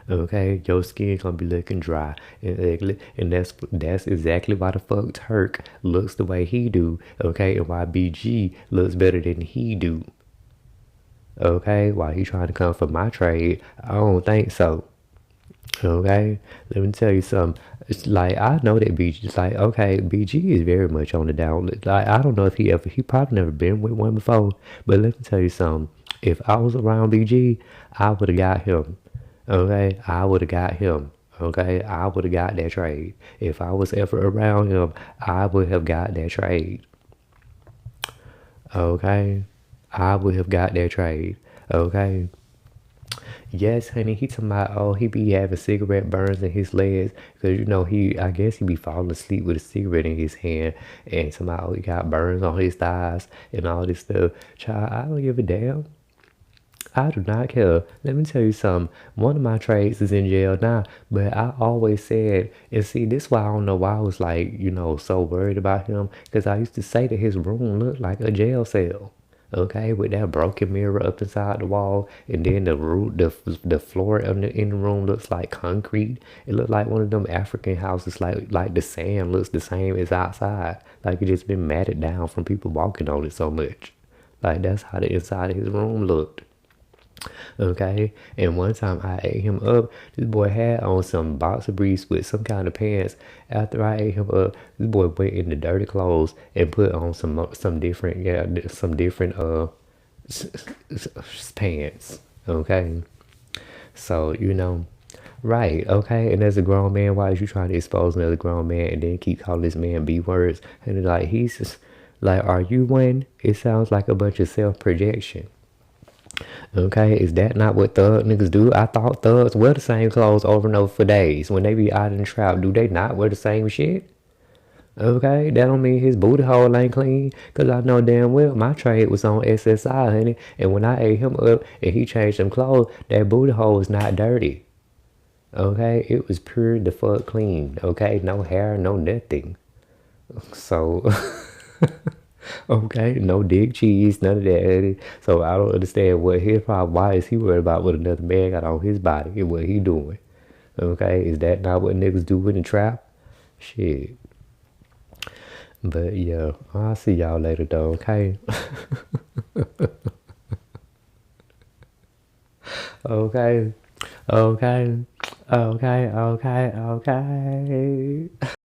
Okay, your skin gonna be looking dry and ugly, and that's exactly why the fuck Turk looks the way he do. Okay, and why BG looks better than he do. Okay, why he trying to come for my trade? I don't think so. Okay, let me tell you something. It's like I know that BG. It's like okay, BG is very much on the down. Like I don't know if he probably never been with one before. But let me tell you something. If I was around BG, I would have got him. Okay, I would have got him. Okay, I would have got that trade. If I was ever around him, I would have got that trade. Okay, I would have got that trade. Okay. Yes, honey, he talking about, oh, he be having cigarette burns in his legs. Because, I guess he be falling asleep with a cigarette in his hand. And somehow he got burns on his thighs and all this stuff. Child, I don't give a damn. I do not care. Let me tell you something. One of my trades is in jail now, but I always said, and see, this is why I don't know why I was like, so worried about him, because I used to say that his room looked like a jail cell. Okay, with that broken mirror up inside the wall, and then the roof, the floor in the room looks like concrete. It looked like one of them African houses, like the sand looks the same as outside, like it just been matted down from people walking on it so much. Like that's how the inside of his room looked. Okay, and one time I ate him up. This boy had on some boxer briefs with some kind of pants. After I ate him up, this boy went in the dirty clothes and put on some different pants. Okay, so right? Okay, and as a grown man, why is you trying to expose another grown man and then keep calling this man B words? And like he's just like, are you one? It sounds like a bunch of self projection. Okay, is that not what thug niggas do? I thought thugs wear the same clothes over and over for days. When they be out in the trap, do they not wear the same shit? Okay, that don't mean his booty hole ain't clean. Cause I know damn well my trade was on SSI, honey. And when I ate him up and he changed them clothes, that booty hole was not dirty. Okay, it was pure the fuck clean. Okay, no hair, no nothing. So okay, no dick cheese, none of that. So I don't understand what his problem. Why is he worried about what another man got on his body and what he doing? Okay, is that not what niggas do in the trap? Shit. But yeah, I'll see y'all later though. Okay. Okay. Okay. Okay. Okay. Okay.